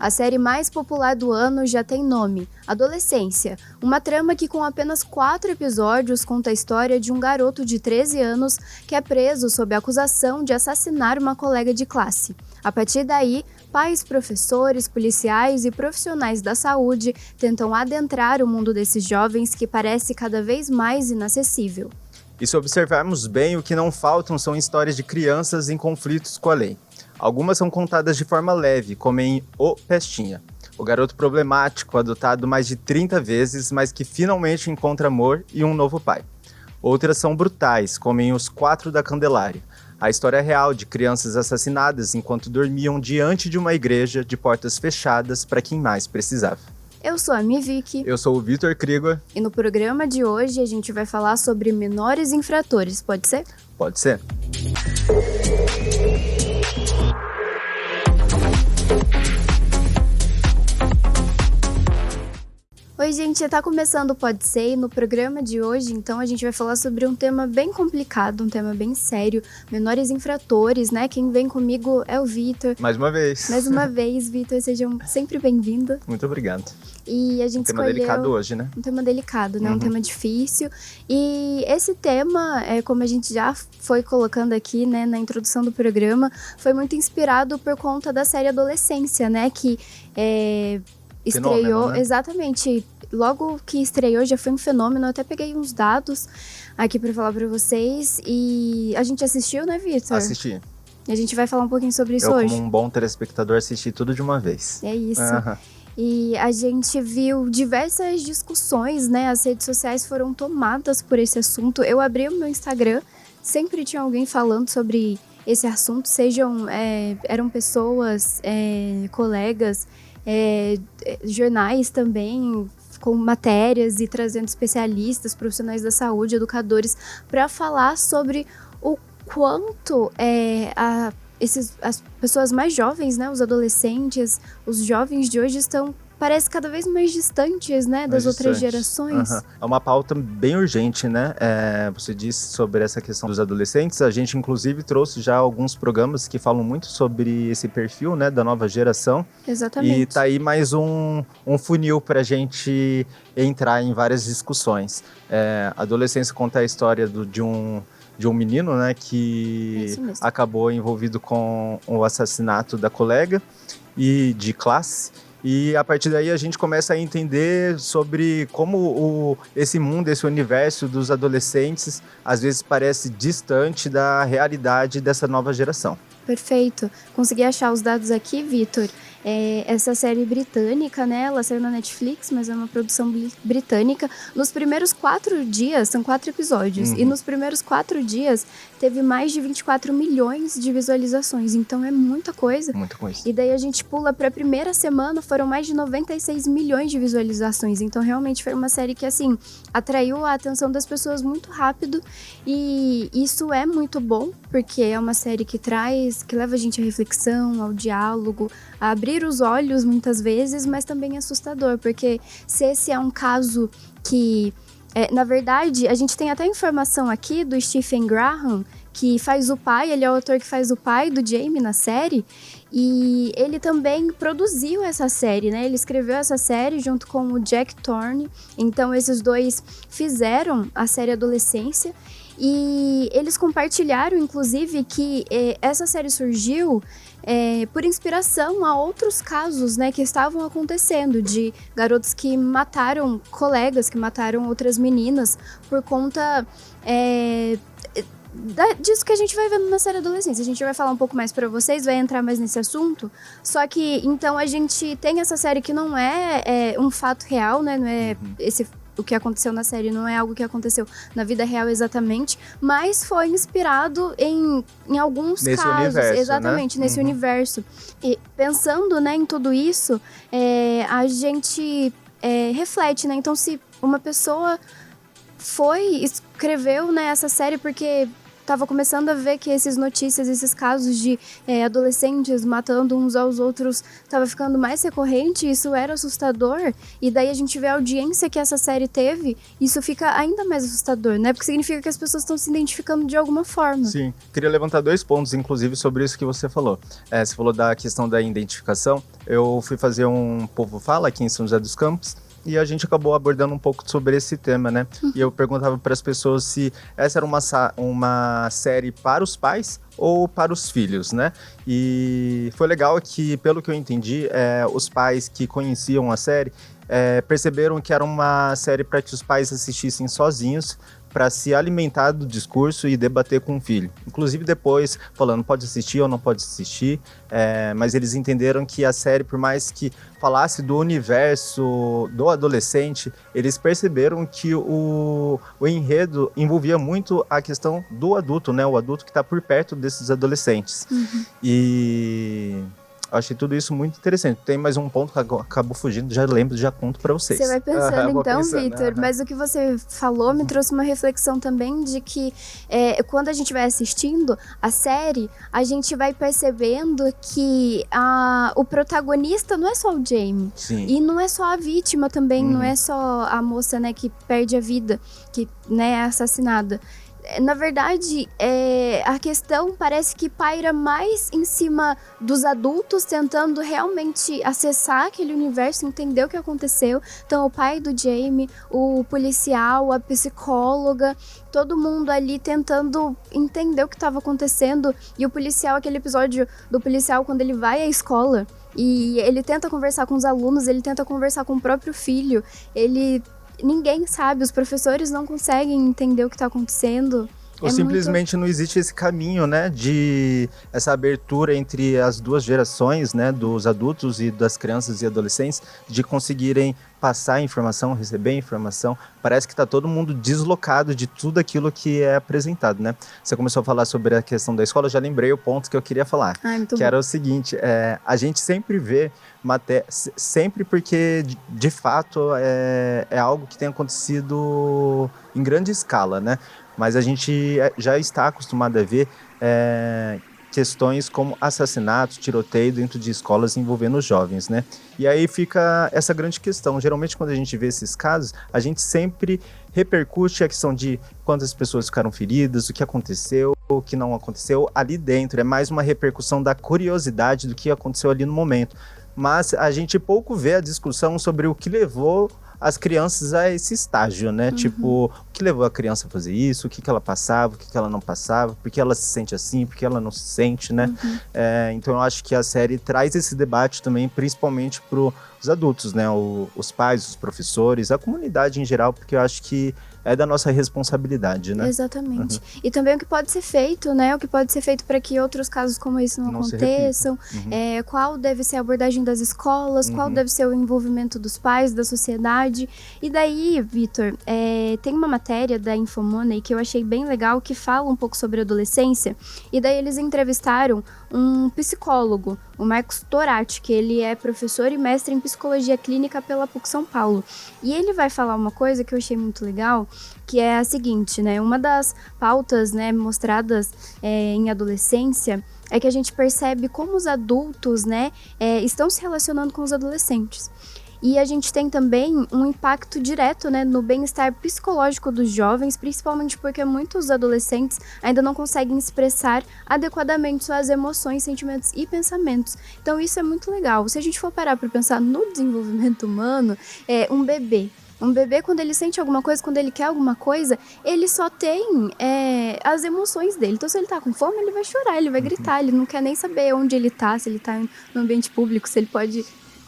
A série mais popular do ano já tem nome, Adolescência, uma trama que com apenas 4 episódios conta a história de um garoto de 13 anos que é preso sob a acusação de assassinar uma colega de classe. A partir daí, pais, professores, policiais e profissionais da saúde tentam adentrar o mundo desses jovens que parece cada vez mais inacessível. E se observarmos bem, o que não faltam são histórias de crianças em conflitos com a lei. Algumas são contadas de forma leve, como em O Pestinha, o garoto problemático adotado mais de 30 vezes, mas que finalmente encontra amor e um novo pai. Outras são brutais, como em Os Quatro da Candelária, a história real de crianças assassinadas enquanto dormiam diante de uma igreja de portas fechadas para quem mais precisava. Eu sou a Miviki. Eu sou o Vitor Krigor. E no programa de hoje a gente vai falar sobre menores infratores, pode ser? Pode ser. Oi, gente, tá começando o Pode Ser e no programa de hoje, então, a gente vai falar sobre um tema bem complicado, um tema bem sério, menores infratores, né? Quem vem comigo é o Vitor. Mais uma vez. Mais uma vez, Vitor, seja sempre bem-vindo. Muito obrigado. E a gente tema escolheu... delicado hoje, né? Um tema delicado, né? Um tema difícil. E esse tema, como a gente já foi colocando aqui, né, na introdução do programa, foi muito inspirado por conta da série Adolescência, né? Que estreou, fenômeno, né? Exatamente, logo que estreou já foi um fenômeno. Eu até peguei uns dados aqui pra falar pra vocês e a gente assistiu, né, Vitor? Assisti. E a gente vai falar um pouquinho sobre isso hoje. Como um bom telespectador, assisti tudo de uma vez. É isso. E a gente viu diversas discussões, né, as redes sociais foram tomadas por esse assunto. Eu abri o meu Instagram, sempre tinha alguém falando sobre esse assunto, eram pessoas, colegas, jornais também, com matérias e trazendo especialistas, profissionais da saúde, educadores, para falar sobre o quanto as pessoas mais jovens, né, os adolescentes, os jovens de hoje estão, parece, cada vez mais distantes, né, das outras gerações. É uma pauta bem urgente, né? Você disse sobre essa questão dos adolescentes. A gente, inclusive, trouxe já alguns programas que falam muito sobre esse perfil, né, da nova geração. Exatamente. E tá aí mais um funil para a gente entrar em várias discussões. A adolescência conta a história de um menino, né, que acabou envolvido com o assassinato da colega e de classe. E a partir daí a gente começa a entender sobre como esse mundo, esse universo dos adolescentes, às vezes parece distante da realidade dessa nova geração. Perfeito. Consegui achar os dados aqui, Vitor. Essa série britânica, né, ela saiu na Netflix, mas é uma produção britânica. Nos primeiros 4 dias, são 4 episódios, e nos primeiros 4 dias teve mais de 24 milhões de visualizações, então é muita coisa. Muita coisa. E daí a gente pula para a primeira semana, foram mais de 96 milhões de visualizações, então realmente foi uma série que, assim, atraiu a atenção das pessoas muito rápido, e isso é muito bom, porque é uma série que leva a gente à reflexão, ao diálogo, a abrir os olhos muitas vezes, mas também é assustador, porque se esse é um caso que, na verdade, a gente tem até informação aqui do Stephen Graham, que faz o pai, ele é o ator que faz o pai do Jamie na série, e ele também produziu essa série, né? Ele escreveu essa série junto com o Jack Thorne, então esses dois fizeram a série Adolescência, e eles compartilharam, inclusive, que essa série surgiu por inspiração a outros casos, né, que estavam acontecendo, de garotos que mataram colegas, que mataram outras meninas por conta disso que a gente vai vendo na série Adolescência. A gente vai falar um pouco mais pra vocês, vai entrar mais nesse assunto. Só que, então, a gente tem essa série que não é um fato real, né, não é o que aconteceu na série não é algo que aconteceu na vida real exatamente, mas foi inspirado em alguns nesse casos. Universo, exatamente, né? Nesse universo. E pensando, né, em tudo isso, a gente reflete, né? Então, se uma pessoa escreveu, né, essa série porque tava começando a ver que esses notícias, esses casos de adolescentes matando uns aos outros, tava ficando mais recorrente, isso era assustador, e daí a gente vê a audiência que essa série teve, isso fica ainda mais assustador, né? Porque significa que as pessoas estão se identificando de alguma forma. Sim, queria levantar 2 pontos, inclusive, sobre isso que você falou. Você falou da questão da identificação. Eu fui fazer um Povo Fala aqui em São José dos Campos, e a gente acabou abordando um pouco sobre esse tema, né? E eu perguntava para as pessoas se essa era uma série para os pais ou para os filhos, né? E foi legal que, pelo que eu entendi, os pais que conheciam a série perceberam que era uma série para que os pais assistissem sozinhos, para se alimentar do discurso e debater com o filho. Inclusive depois falando, pode assistir ou não pode assistir, mas eles entenderam que a série, por mais que falasse do universo do adolescente, eles perceberam que o enredo envolvia muito a questão do adulto, né? O adulto que está por perto desses adolescentes. E eu achei tudo isso muito interessante. Tem mais um ponto que acabou fugindo, já lembro, já conto pra vocês. Você vai pensando então, Vitor, mas o que você falou me trouxe uma reflexão também de que quando a gente vai assistindo a série, a gente vai percebendo que o protagonista não é só o Jamie. Sim. E não é só a vítima também, não é só a moça, né, que perde a vida, que, né, é assassinada. Na verdade, a questão parece que paira mais em cima dos adultos tentando realmente acessar aquele universo, entender o que aconteceu. Então, o pai do Jamie, o policial, a psicóloga, todo mundo ali tentando entender o que estava acontecendo. E o policial, aquele episódio do policial quando ele vai à escola e ele tenta conversar com os alunos, ele tenta conversar com o próprio filho, ninguém sabe, os professores não conseguem entender o que está acontecendo. Ou simplesmente não existe esse caminho, né, de essa abertura entre as duas gerações, né, dos adultos e das crianças e adolescentes, de conseguirem passar a informação, receber a informação. Parece que está todo mundo deslocado de tudo aquilo que é apresentado, né? Você começou a falar sobre a questão da escola, eu já lembrei o ponto que eu queria falar, que era o seguinte, a gente sempre vê sempre porque, de fato, é algo que tem acontecido em grande escala, né? Mas a gente já está acostumado a ver questões como assassinatos, tiroteio dentro de escolas envolvendo jovens, né? E aí fica essa grande questão. Geralmente, quando a gente vê esses casos, a gente sempre repercute a questão de quantas pessoas ficaram feridas, o que aconteceu, o que não aconteceu ali dentro. É mais uma repercussão da curiosidade do que aconteceu ali no momento. Mas a gente pouco vê a discussão sobre o que levou as crianças a esse estágio, né? Tipo, o que levou a criança a fazer isso, o que ela passava, o que ela não passava, por que ela se sente assim, por que ela não se sente, né? Então eu acho que a série traz esse debate também, principalmente para os adultos, né? Os pais, os professores, a comunidade em geral, porque eu acho que é da nossa responsabilidade, né? Exatamente. E também o que pode ser feito, né? O que pode ser feito para que outros casos como esse não aconteçam. Qual deve ser a abordagem das escolas, qual deve ser o envolvimento dos pais, da sociedade. E daí, Vitor, tem uma matéria da Infomoney que eu achei bem legal, que fala um pouco sobre adolescência. E daí eles entrevistaram um psicólogo, o Marcos Torati, que ele é professor e mestre em psicologia clínica pela PUC São Paulo. E ele vai falar uma coisa que eu achei muito legal, que é a seguinte, né? Uma das pautas, né, mostradas em adolescência é que a gente percebe como os adultos, né, estão se relacionando com os adolescentes. E a gente tem também um impacto direto, né, no bem-estar psicológico dos jovens, principalmente porque muitos adolescentes ainda não conseguem expressar adequadamente suas emoções, sentimentos e pensamentos. Então isso é muito legal. Se a gente for parar para pensar no desenvolvimento humano, um bebê, quando ele sente alguma coisa, quando ele quer alguma coisa, ele só tem as emoções dele. Então, se ele tá com fome, ele vai chorar, ele vai gritar, ele não quer nem saber onde ele tá, se ele tá no ambiente público, se ele pode...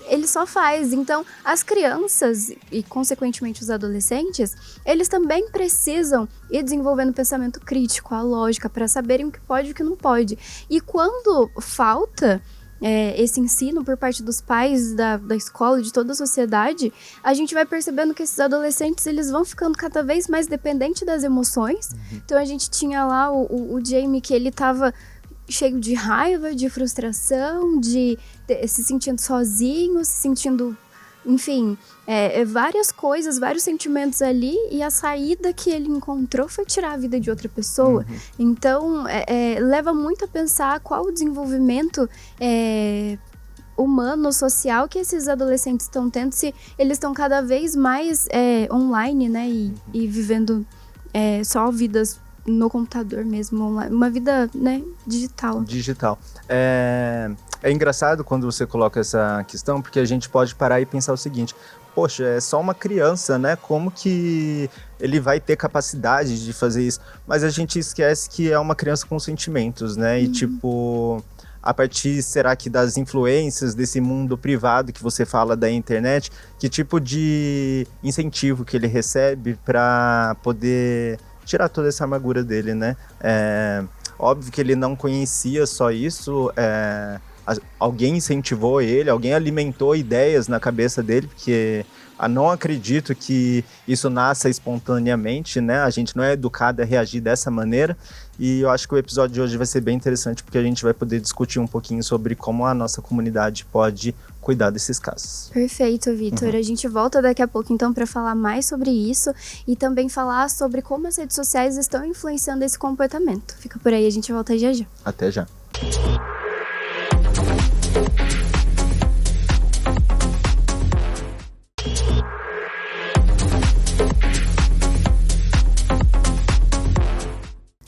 Ele só faz. Então, as crianças e, consequentemente, os adolescentes, eles também precisam ir desenvolvendo pensamento crítico, a lógica, para saberem o que pode e o que não pode. E quando falta esse ensino por parte dos pais, da escola, de toda a sociedade, a gente vai percebendo que esses adolescentes, eles vão ficando cada vez mais dependentes das emoções. Então, a gente tinha lá o Jamie, que ele tava cheio de raiva, de frustração, de se sentindo sozinho, se sentindo enfim, várias coisas, vários sentimentos ali, e a saída que ele encontrou foi tirar a vida de outra pessoa. Então, leva muito a pensar qual o desenvolvimento humano, social que esses adolescentes estão tendo, se eles estão cada vez mais online, né, e vivendo só vidas no computador mesmo, online, uma vida, né, digital. É engraçado quando você coloca essa questão, porque a gente pode parar e pensar o seguinte: poxa, é só uma criança, né? Como que ele vai ter capacidade de fazer isso? Mas a gente esquece que é uma criança com sentimentos, né? E tipo, a partir, será que das influências desse mundo privado que você fala da internet, que tipo de incentivo que ele recebe para poder tirar toda essa amargura dele, né? Óbvio que ele não conhecia só isso, alguém incentivou ele, alguém alimentou ideias na cabeça dele, porque não acredito que isso nasça espontaneamente, né? A gente não é educado a reagir dessa maneira, e eu acho que o episódio de hoje vai ser bem interessante, porque a gente vai poder discutir um pouquinho sobre como a nossa comunidade pode cuidar desses casos. Perfeito, Vitor. A gente volta daqui a pouco, então, para falar mais sobre isso e também falar sobre como as redes sociais estão influenciando esse comportamento. Fica por aí, a gente volta já já. Até já.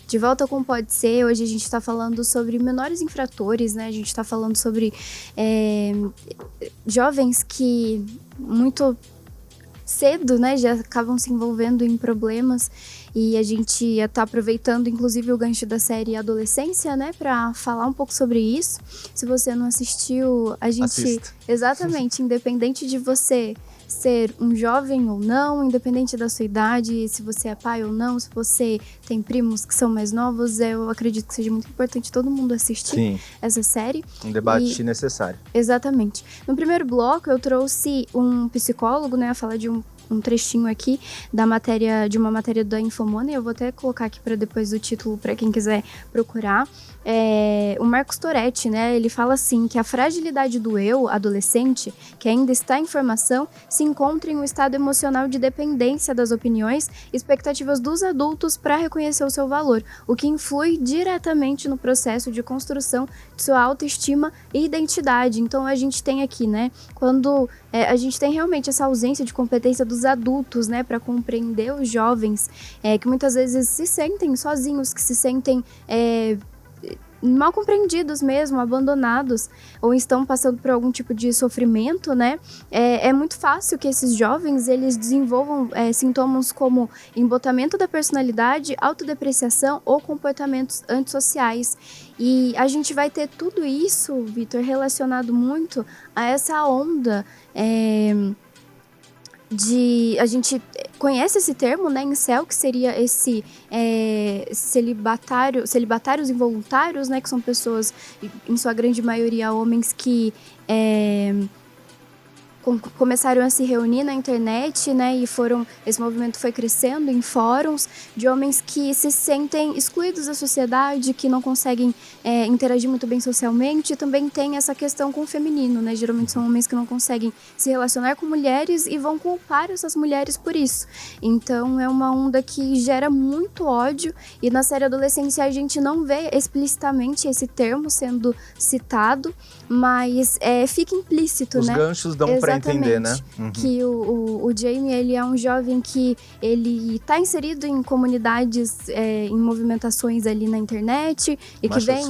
De volta com Pode Ser, hoje a gente está falando sobre menores infratores, né? A gente está falando sobre jovens que muito cedo, né, já acabam se envolvendo em problemas, e a gente está aproveitando, inclusive, o gancho da série Adolescência, né, para falar um pouco sobre isso. Se você não assistiu, a gente... Assista. Exatamente, independente de você ser um jovem ou não, independente da sua idade, se você é pai ou não, se você tem primos que são mais novos, eu acredito que seja muito importante todo mundo assistir essa série. Um debate necessário. Exatamente. No primeiro bloco, eu trouxe um psicólogo, né, a falar de um trechinho aqui de uma matéria da Infomoney. Eu vou até colocar aqui para depois do título, para quem quiser procurar. O Marcos Toretti, né, ele fala assim, que a fragilidade do eu, adolescente, que ainda está em formação, se encontra em um estado emocional de dependência das opiniões e expectativas dos adultos para reconhecer o seu valor, o que influi diretamente no processo de construção de sua autoestima e identidade. Então a gente tem aqui, né, quando a gente tem realmente essa ausência de competência dos adultos, né, para compreender os jovens, que muitas vezes se sentem sozinhos, que se sentem mal compreendidos mesmo, abandonados, ou estão passando por algum tipo de sofrimento, né? É muito fácil que esses jovens, eles desenvolvam sintomas como embotamento da personalidade, autodepreciação ou comportamentos antissociais. E a gente vai ter tudo isso, Vitor, relacionado muito a essa onda a gente conhece esse termo, né, incel, que seria esse celibatários involuntários, né, que são pessoas, em sua grande maioria, homens que começaram a se reunir na internet, né, e esse movimento foi crescendo em fóruns de homens que se sentem excluídos da sociedade, que não conseguem interagir muito bem socialmente. E também tem essa questão com o feminino, né, geralmente são homens que não conseguem se relacionar com mulheres e vão culpar essas mulheres por isso. Então é uma onda que gera muito ódio, e na série Adolescência a gente não vê explicitamente esse termo sendo citado, mas fica implícito, Os né? ganchos dão para entender, né? Que o Jamie, ele é um jovem que ele tá inserido em comunidades, em movimentações ali na internet, e que vem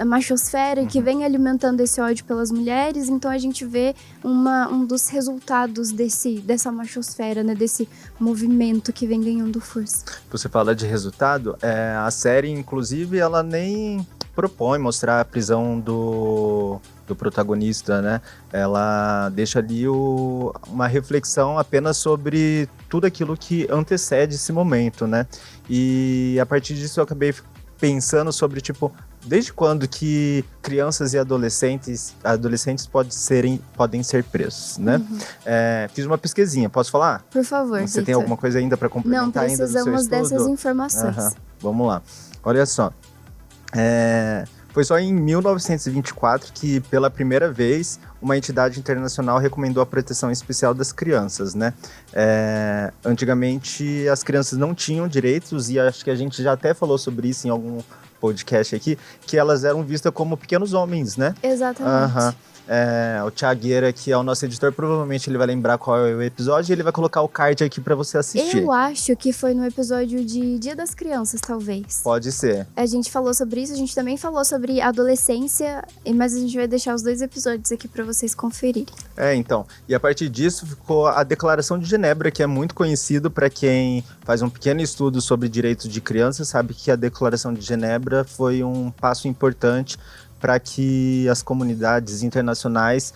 machosfera, e que vem alimentando esse ódio pelas mulheres. Então a gente vê um dos resultados dessa machosfera, né, desse movimento que vem ganhando força. Você fala de resultado, a série, inclusive, ela nem propõe mostrar a prisão do protagonista, né? Ela deixa ali uma reflexão apenas sobre tudo aquilo que antecede esse momento, né? E a partir disso eu acabei pensando sobre, tipo, desde quando que crianças e adolescentes podem ser presos, né? Fiz uma pesquisinha, posso falar? Por favor, Você tem alguma coisa ainda para complementar? Não, precisamos dessas informações. Vamos lá. Olha só. Foi só em 1924 que, pela primeira vez, uma entidade internacional recomendou a proteção especial das crianças, né? Antigamente, as crianças não tinham direitos, e acho que a gente já até falou sobre isso em algum podcast aqui, que elas eram vistas como pequenos homens, né? Exatamente. O Thiagueira, que é o nosso editor, provavelmente ele vai lembrar qual é o episódio e ele vai colocar o card aqui pra você assistir. Eu acho que foi no episódio de Dia das Crianças, talvez. Pode ser. A gente falou sobre isso, a gente também falou sobre adolescência, mas a gente vai deixar os 2 episódios aqui pra vocês conferirem. Então. E a partir disso ficou a Declaração de Genebra, que é muito conhecido para quem faz um pequeno estudo sobre direitos de crianças, sabe que a Declaração de Genebra foi um passo importante para que as comunidades internacionais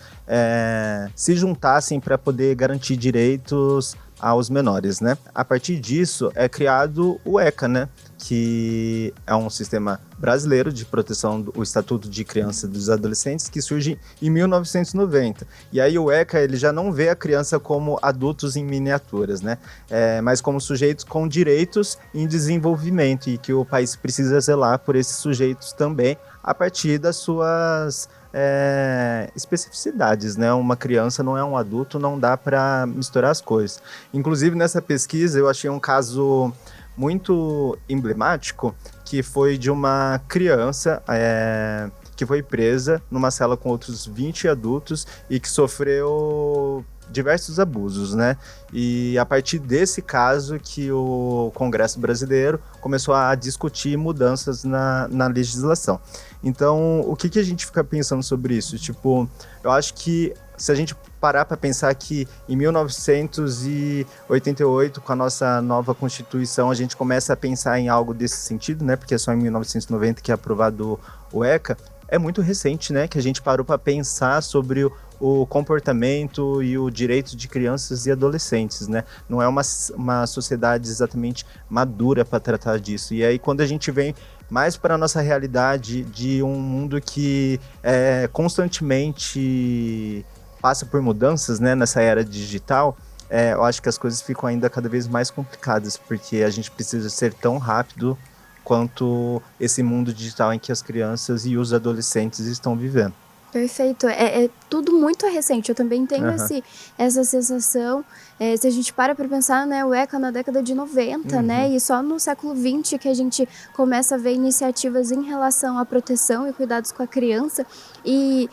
se juntassem para poder garantir direitos aos menores, né? A partir disso é criado o ECA, né? Que é um sistema brasileiro de proteção do Estatuto de Criança e dos Adolescentes, que surge em 1990. E aí o ECA, ele já não vê a criança como adultos em miniaturas, né? Mas como sujeitos com direitos em desenvolvimento, e que o país precisa zelar por esses sujeitos também, a partir das suas especificidades, né? Uma criança não é um adulto, não dá para misturar as coisas. Inclusive, nessa pesquisa, eu achei um caso muito emblemático, que foi de uma criança que foi presa numa cela com outros 20 adultos e que sofreu diversos abusos, né? E a partir desse caso que o Congresso brasileiro começou a discutir mudanças na legislação. Então, o que a gente fica pensando sobre isso? Tipo, eu acho que se a gente parar para pensar que em 1988, com a nossa nova Constituição, a gente começa a pensar em algo desse sentido, né? Porque é só em 1990 que é aprovado o ECA. É muito recente, né? Que a gente parou para pensar sobre o comportamento e o direito de crianças e adolescentes, né? Não é uma sociedade exatamente madura para tratar disso. E aí, quando a gente vem mais para a nossa realidade de um mundo que constantemente passa por mudanças, né, nessa era digital, eu acho que as coisas ficam ainda cada vez mais complicadas, porque a gente precisa ser tão rápido quanto esse mundo digital em que as crianças e os adolescentes estão vivendo. Perfeito, é tudo muito recente, eu também tenho essa sensação, se a gente para pensar, né, o ECA na década de 90, né, e só no século XX que a gente começa a ver iniciativas em relação à proteção e cuidados com a criança, e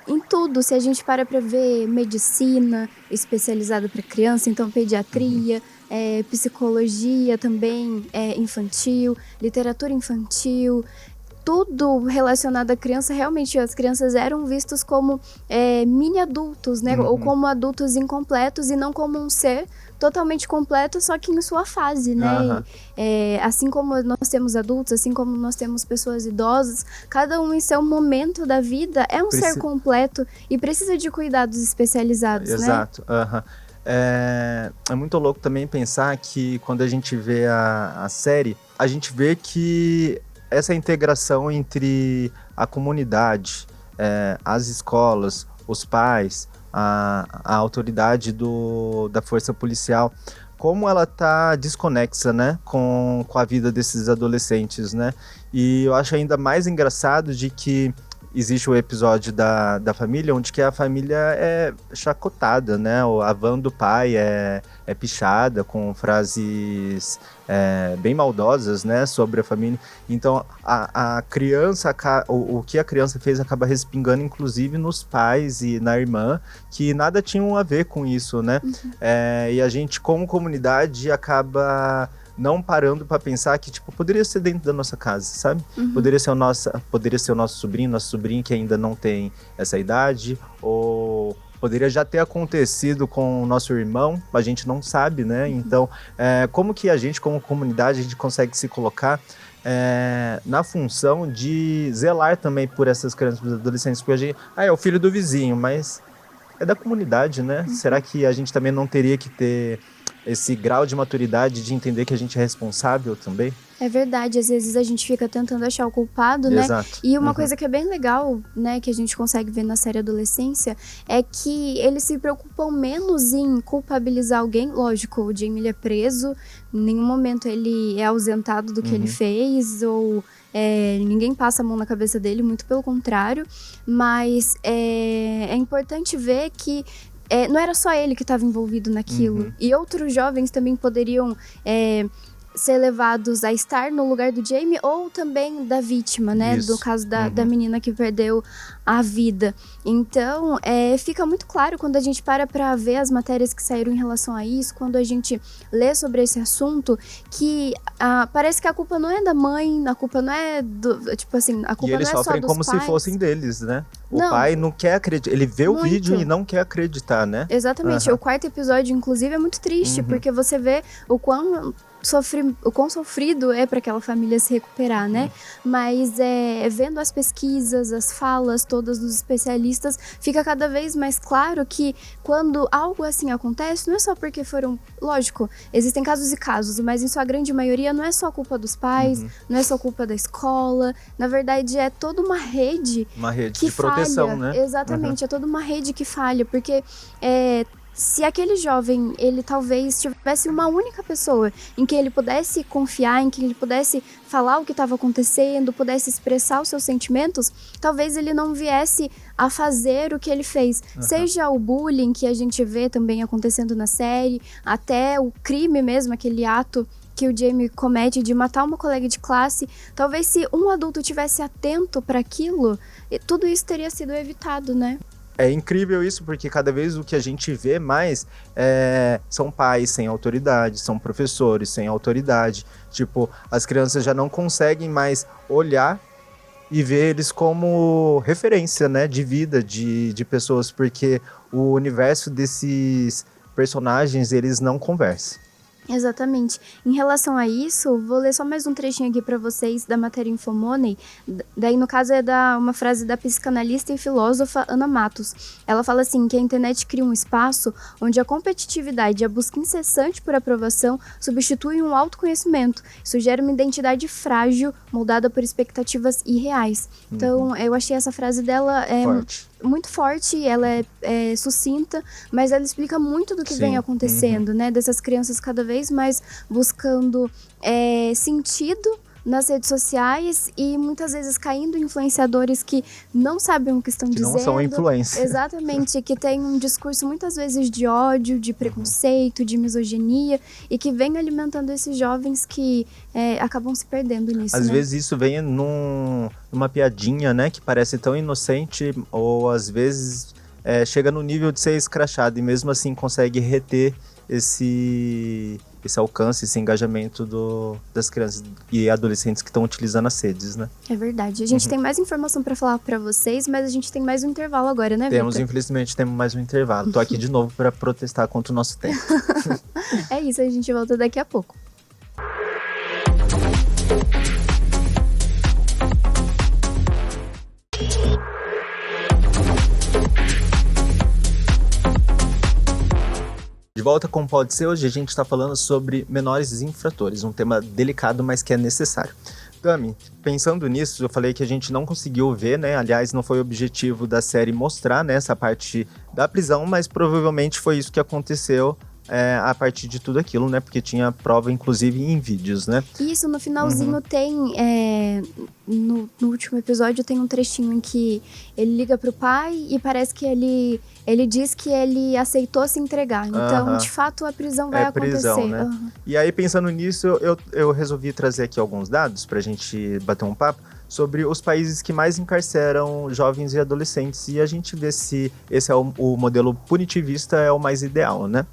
em tudo, se a gente para ver medicina especializada para criança, então pediatria, psicologia também infantil, literatura infantil, tudo relacionado à criança, realmente as crianças eram vistos como mini adultos, né? Ou como adultos incompletos e não como um ser totalmente completo, só que em sua fase, né? Assim como nós temos adultos, assim como nós temos pessoas idosas, cada um em seu momento da vida é um ser completo e precisa de cuidados especializados, né? Exato. É muito louco também pensar que quando a gente vê a série, a gente vê que essa integração entre a comunidade, as escolas, os pais, a autoridade da força policial, como ela tá desconexa, né, com a vida desses adolescentes, né? E eu acho ainda mais engraçado de que existe o episódio da família, onde que a família é chacotada, né? A van do pai é pichada com frases bem maldosas, né? Sobre a família. Então, a criança, o que a criança fez acaba respingando, inclusive, nos pais e na irmã, que nada tinham a ver com isso, né? E a gente, como comunidade, acaba não parando para pensar que, tipo, poderia ser dentro da nossa casa, sabe? Poderia ser o nosso sobrinho que ainda não tem essa idade, ou poderia já ter acontecido com o nosso irmão, a gente não sabe, né? Então, como que a gente, como comunidade, a gente consegue se colocar na função de zelar também por essas crianças e adolescentes? Porque a gente, é o filho do vizinho, mas é da comunidade, né? Será que a gente também não teria que ter esse grau de maturidade de entender que a gente é responsável também? É verdade, às vezes a gente fica tentando achar o culpado, né? Exato. E uma coisa que é bem legal, né, que a gente consegue ver na série Adolescência, é que eles se preocupam menos em culpabilizar alguém. Lógico, o Jamie é preso, em nenhum momento ele é ausentado do que ele fez, ou ninguém passa a mão na cabeça dele, muito pelo contrário, mas é importante ver que não era só ele que estava envolvido naquilo, e outros jovens também poderiam ser levados a estar no lugar do Jamie ou também da vítima, né? Isso. Do caso da menina que perdeu a vida. Então, fica muito claro quando a gente para ver as matérias que saíram em relação a isso, quando a gente lê sobre esse assunto, que parece que a culpa não é da mãe, a culpa não é tipo assim, a culpa não é só dos pais. E eles sofrem como se fossem deles, né? O pai não quer acreditar, ele vê o vídeo e não quer acreditar, né? Exatamente. O quarto episódio, inclusive, é muito triste, porque você vê o quão sofrido é para aquela família se recuperar, né? Mas vendo as pesquisas, as falas todas dos especialistas, fica cada vez mais claro que quando algo assim acontece, não é só porque foram... Lógico, existem casos e casos, mas em sua grande maioria não é só culpa dos pais, não é só culpa da escola, na verdade é toda uma rede que de proteção, falha, né? Exatamente, é toda uma rede que falha, porque... se aquele jovem, ele talvez tivesse uma única pessoa em que ele pudesse confiar, em que ele pudesse falar o que estava acontecendo, pudesse expressar os seus sentimentos, talvez ele não viesse a fazer o que ele fez. Seja o bullying que a gente vê também acontecendo na série, até o crime mesmo, aquele ato que o Jamie comete de matar uma colega de classe. Talvez se um adulto tivesse atento para aquilo, tudo isso teria sido evitado, né? É incrível isso, porque cada vez o que a gente vê mais são pais sem autoridade, são professores sem autoridade. Tipo, as crianças já não conseguem mais olhar e ver eles como referência, né, de vida, de pessoas, porque o universo desses personagens, eles não conversam. Exatamente. Em relação a isso, vou ler só mais um trechinho aqui para vocês da matéria Infomoney. Daí, no caso, uma frase da psicanalista e filósofa Ana Matos. Ela fala assim, que a internet cria um espaço onde a competitividade e a busca incessante por aprovação substituem um autoconhecimento. Isso gera uma identidade frágil, moldada por expectativas irreais. Então, eu achei essa frase dela muito forte, ela é sucinta, mas ela explica muito do que vem acontecendo, né? Dessas crianças cada vez mais buscando sentido nas redes sociais e muitas vezes caindo em influenciadores que não sabem o que estão dizendo. Não são influencers. Exatamente, que tem um discurso muitas vezes de ódio, de preconceito, de misoginia e que vem alimentando esses jovens que acabam se perdendo nisso. Às vezes isso vem numa piadinha, né, que parece tão inocente ou às vezes chega no nível de ser escrachado e mesmo assim consegue reter esse alcance, esse engajamento das crianças e adolescentes que estão utilizando as redes, né? É verdade. A gente tem mais informação para falar para vocês, mas a gente tem mais um intervalo agora, né, Victor? Infelizmente, temos mais um intervalo. Tô aqui de novo para protestar contra o nosso tempo. É isso, a gente volta daqui a pouco. De volta com Pode Ser, hoje a gente está falando sobre menores infratores, um tema delicado, mas que é necessário. Tami, pensando nisso, eu falei que a gente não conseguiu ver, né? Aliás, não foi o objetivo da série mostrar, né, essa parte da prisão, mas provavelmente foi isso que aconteceu a partir de tudo aquilo, né? Porque tinha prova, inclusive, em vídeos, né? Isso, no finalzinho tem... No último episódio tem um trechinho em que ele liga pro pai e parece que ele diz que ele aceitou se entregar. Então, de fato, a prisão vai acontecer. Prisão, né? E aí, pensando nisso, eu resolvi trazer aqui alguns dados pra gente bater um papo sobre os países que mais encarceram jovens e adolescentes. E a gente vê se esse é o modelo punitivista é o mais ideal, né?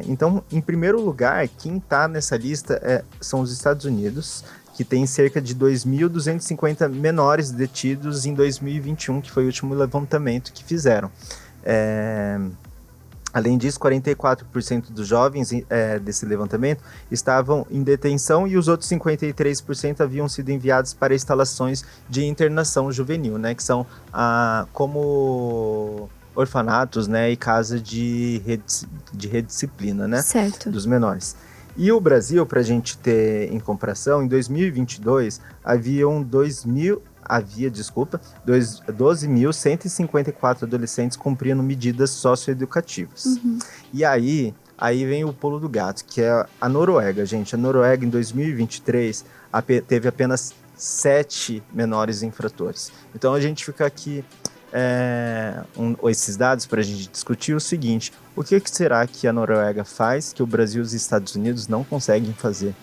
Então, em primeiro lugar, quem está nessa lista são os Estados Unidos, que tem cerca de 2.250 menores detidos em 2021, que foi o último levantamento que fizeram. Além disso, 44% dos jovens desse levantamento estavam em detenção e os outros 53% haviam sido enviados para instalações de internação juvenil, né, que são como orfanatos, né, e casa de redisciplina, né, certo, dos menores. E o Brasil, para a gente ter em comparação, em 2022 havia 12.154 adolescentes cumprindo medidas socioeducativas. E aí vem o pulo do gato, que é a Noruega, gente. A Noruega, em 2023, teve apenas 7 menores infratores. Então a gente fica aqui esses dados para a gente discutir o seguinte: o que será que a Noruega faz que o Brasil e os Estados Unidos não conseguem fazer?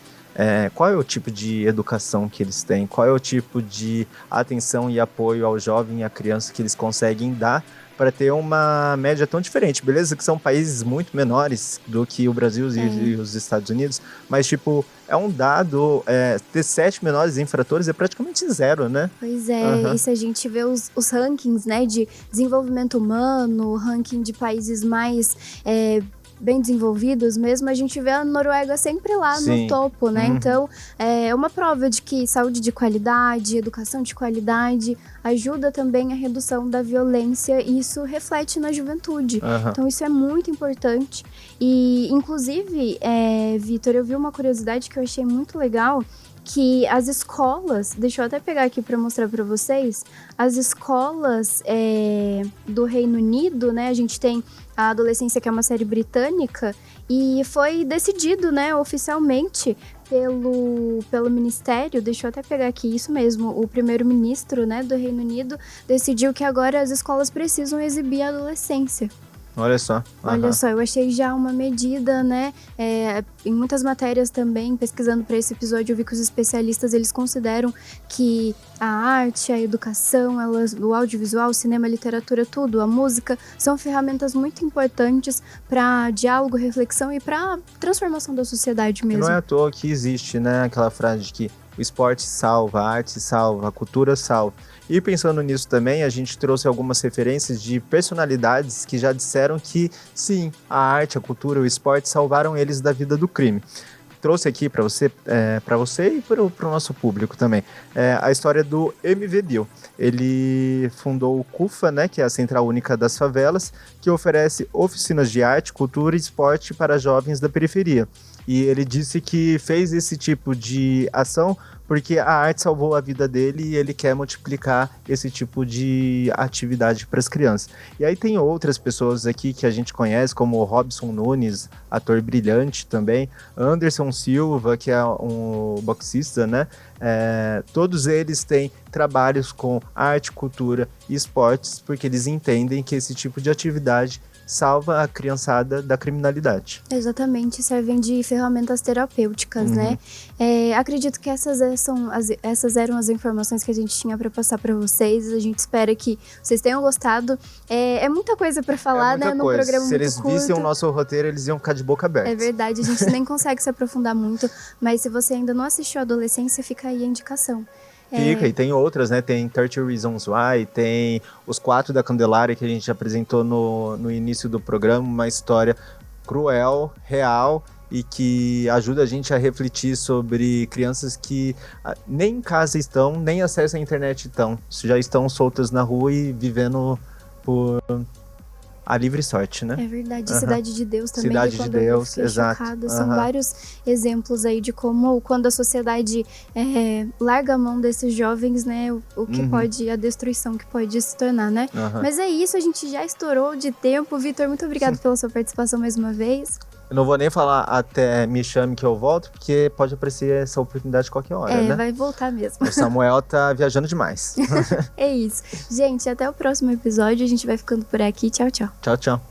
Qual é o tipo de educação que eles têm? Qual é o tipo de atenção e apoio ao jovem e à criança que eles conseguem dar para ter uma média tão diferente? Beleza que são países muito menores do que o Brasil e os Estados Unidos, mas tipo, é um dado, ter 7 menores infratores é praticamente zero, né? Pois é, e se a gente vê os rankings, né, de desenvolvimento humano, ranking de países mais bem desenvolvidos mesmo, a gente vê a Noruega sempre lá no topo, né? Então, é uma prova de que saúde de qualidade, educação de qualidade ajuda também a redução da violência e isso reflete na juventude. Então, isso é muito importante. E, inclusive, Vitor, eu vi uma curiosidade que eu achei muito legal, que as escolas, deixa eu até pegar aqui para mostrar para vocês, as escolas do Reino Unido, né, a gente tem a Adolescência, que é uma série britânica, e foi decidido, né, oficialmente pelo Ministério, deixa eu até pegar aqui, isso mesmo, o primeiro-ministro, né, do Reino Unido decidiu que agora as escolas precisam exibir a adolescência. Olha só. Olha só, eu achei já uma medida, né? Em muitas matérias também, pesquisando para esse episódio, eu vi que os especialistas, eles consideram que a arte, a educação, o audiovisual, o cinema, a literatura, tudo, a música, são ferramentas muito importantes para diálogo, reflexão e para transformação da sociedade mesmo. E não é à toa que existe, né, aquela frase de que o esporte salva, a arte salva, a cultura salva. E pensando nisso também, a gente trouxe algumas referências de personalidades que já disseram que sim, a arte, a cultura, o esporte salvaram eles da vida do crime. Trouxe aqui para você e para o nosso público também, a história do MV Bill. Ele fundou o CUFA, né, que é a Central Única das Favelas, que oferece oficinas de arte, cultura e esporte para jovens da periferia. E ele disse que fez esse tipo de ação porque a arte salvou a vida dele e ele quer multiplicar esse tipo de atividade para as crianças. E aí tem outras pessoas aqui que a gente conhece, como o Robson Nunes, ator brilhante também, Anderson Silva, que é um boxista, né? Todos eles têm trabalhos com arte, cultura e esportes, porque eles entendem que esse tipo de atividade salva a criançada da criminalidade. Exatamente, servem de ferramentas terapêuticas, né? Acredito que essas eram as informações que a gente tinha para passar para vocês. A gente espera que vocês tenham gostado. É muita coisa para falar, né? Num programa Se eles vissem o nosso roteiro, eles iam ficar de boca aberta. É verdade, a gente nem consegue se aprofundar muito, mas se você ainda não assistiu a Adolescência, fica aí a indicação. Fica, e tem outras, né? Tem 30 Reasons Why, tem Os Quatro da Candelária, que a gente apresentou no início do programa, uma história cruel, real, e que ajuda a gente a refletir sobre crianças que nem em casa estão, nem acesso à internet estão, já estão soltas na rua e vivendo por a livre sorte, né? É verdade, Cidade de Deus também. Cidade de Deus, exato. São vários exemplos aí de como, quando a sociedade larga a mão desses jovens, né, o que pode, a destruição que pode se tornar, né? Mas é isso, a gente já estourou de tempo. Vitor, muito obrigado pela sua participação mais uma vez. Eu não vou nem falar até me chame que eu volto, porque pode aparecer essa oportunidade qualquer hora, né? Vai voltar mesmo. O Samuel tá viajando demais. É isso. Gente, até o próximo episódio. A gente vai ficando por aqui. Tchau, tchau. Tchau, tchau.